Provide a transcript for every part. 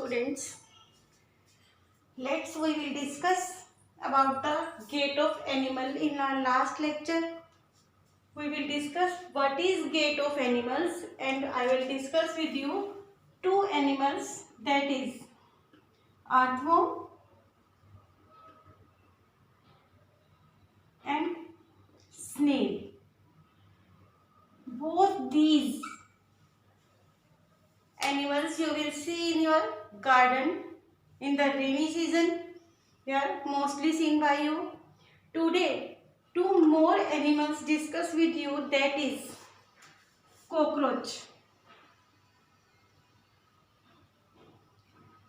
students. We will discuss about the gait of animal. In our last lecture, we will discuss what is gait of animals, and I will discuss with you two animals, that is earthworm and snail. Both these animals you will see in your garden in the rainy season. They are mostly seen by you. Today, two more animals discuss with you, that is cockroach.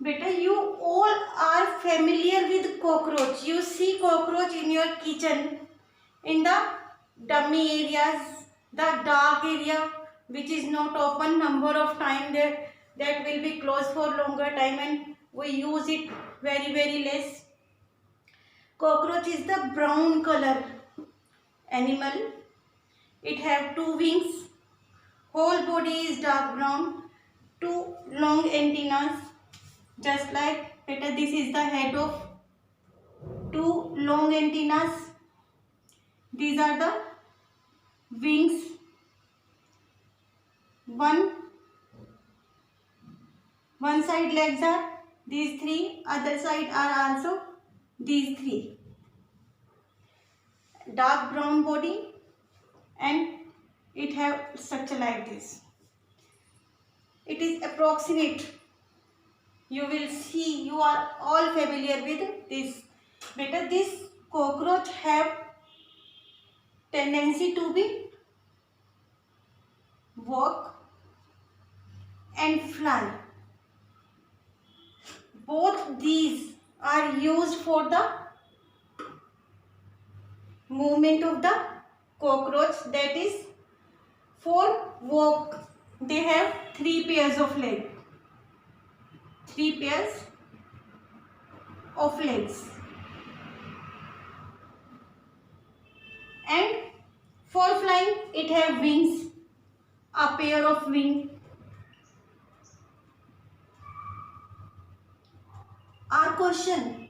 Beta, you all are familiar with cockroach. You see cockroach in your kitchen, in the dummy areas, the dark area which is not open number of time there, that will be closed for longer time and we use it very less. Cockroach is the brown color animal. It have two wings, whole body is dark brown, two long antennas, just like this is the head of two long antennas. These are the wings. One side legs are these three, other side are also these three. Dark brown body and it have structure like this. It is approximate. You will see, you are all familiar with this. Better, this cockroach have tendency to be walk and fly. Both these are used for the movement of the cockroach, that is for walk. They have three pairs of legs. And for flying it have wings, a pair of wings. Our question,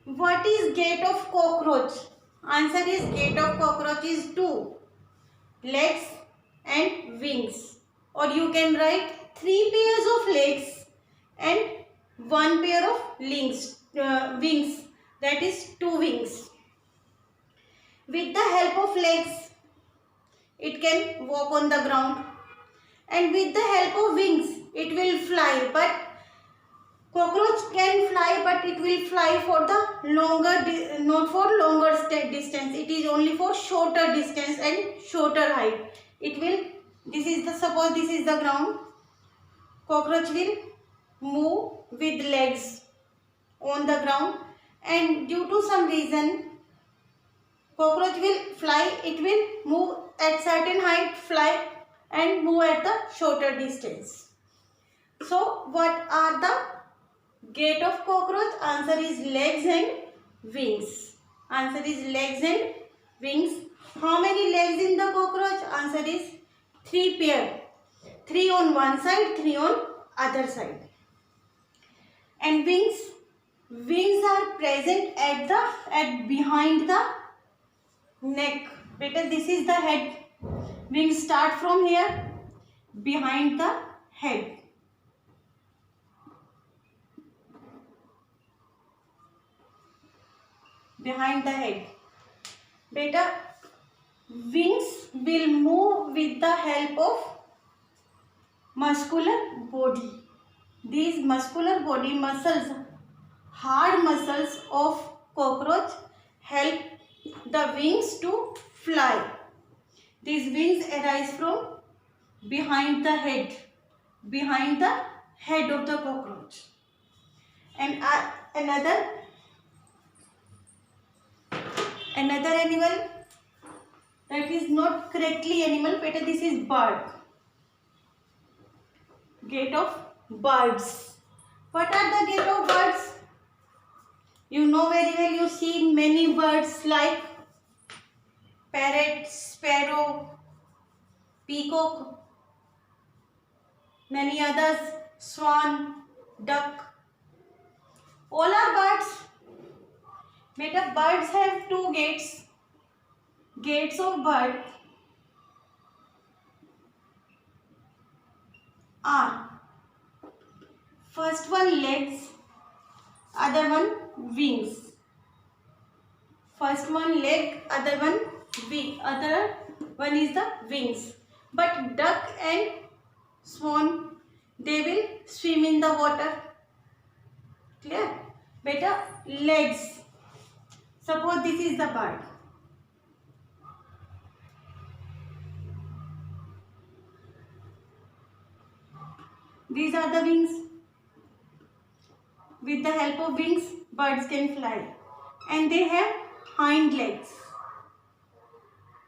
what is gait of cockroach? Answer is, gait of cockroach is two legs and wings, or you can write three pairs of legs and one pair of wings, that is two wings. With the help of legs it can walk on the ground, and with the help of wings it will fly. But cockroach can fly, but it will fly for the longer, not for longer distance. It is only for shorter distance and shorter height. It will, suppose this is the ground. Cockroach will move with legs on the ground, and due to some reason cockroach will fly. It will move at certain height, fly and move at the shorter distance. So what are the gait of cockroach? Answer is legs and wings. Answer is legs and wings. How many legs in the cockroach? Answer is three pair. Three on one side, three on other side. And wings. Wings are present at behind the neck. Better, this is the head. Wings start from here, behind the head. Behind the head. Beta, wings will move with the help of muscular body. These muscular body muscles, hard muscles of cockroach, help the wings to fly. These wings arise from behind the head of the cockroach. And another animal, that is not correctly animal, but this is bird. Gait of birds. What are the gait of birds? You know very well, you see many birds like parrot, sparrow, peacock, many others, swan, duck. All are birds. Beta, birds have two gates. Gates of bird are first one legs, other one wings. First one leg, other one wing, other one is the wings. But duck and swan, they will swim in the water. Clear? Beta, legs. Suppose this is the bird. These are the wings. With the help of wings, birds can fly. And they have hind legs.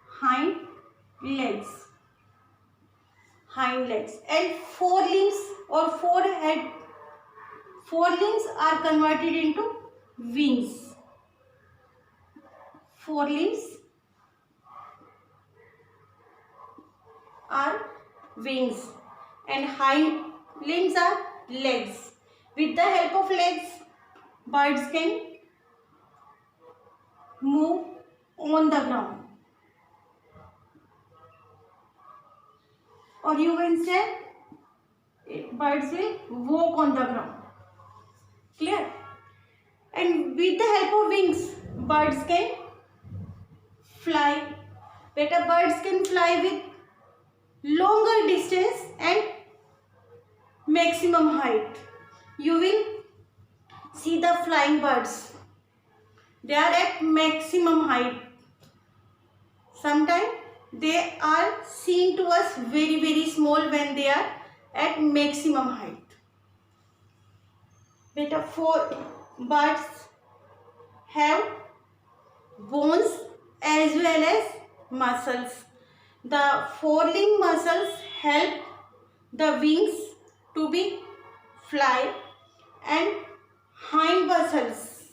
Hind legs. Hind legs. And forelimbs or forehead. Forelimbs are converted into wings. Forelimbs are wings. And hind limbs are legs. With the help of legs, birds can move on the ground. Or you can say birds will walk on the ground. Clear? And with the help of wings, birds can fly. Better, birds can fly with longer distance and maximum height. You will see the flying birds. They are at maximum height. Sometimes they are seen to us very, very small when they are at maximum height. Beta, birds have bones as well as muscles. The forelimb muscles help the wings to be fly, and hind muscles,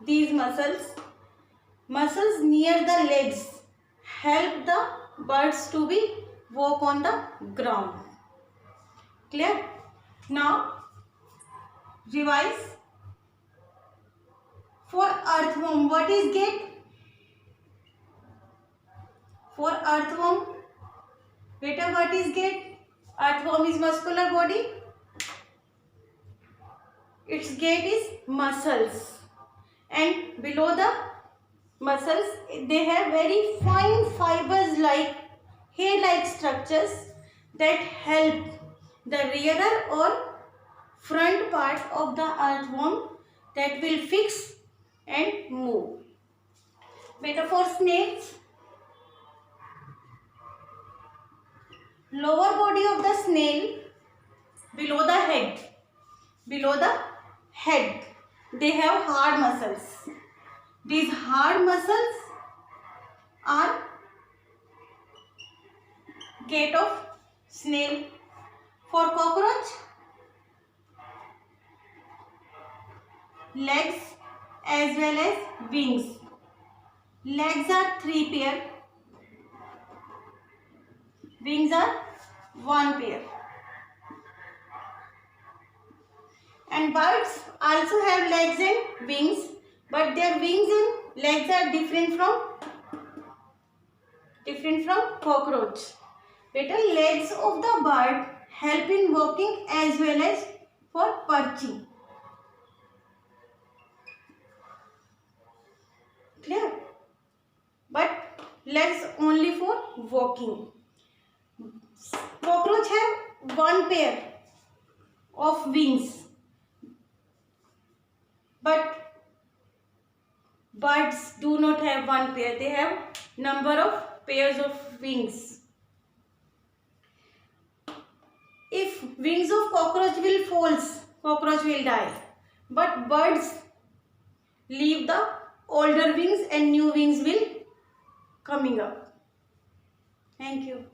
these muscles near the legs help the birds to be walk on the ground. Clear? Now revise. For earthworm, what is gait? For earthworm, beta, what is gait? Earthworm is muscular body. Its gait is muscles, and below the muscles they have very fine fibers like hair-like structures that help the rear or front part of the earthworm that will fix and move. Beta, for snails, lower body of the snail below the head, they have hard muscles. These hard muscles are gait of snail. For cockroach, legs as well as wings. Legs are 3 pair, wings are 1 pair. And birds also have legs and wings, but their wings and legs are different from cockroach. Better, legs of the bird help in walking as well as for perching. Clear? But legs only for walking. Cockroach have 1 pair of wings. But birds do not have 1 pair. They have number of pairs of wings. If wings of cockroach will fall, cockroach will die. But birds leave the older wings and new wings will coming up. Thank you.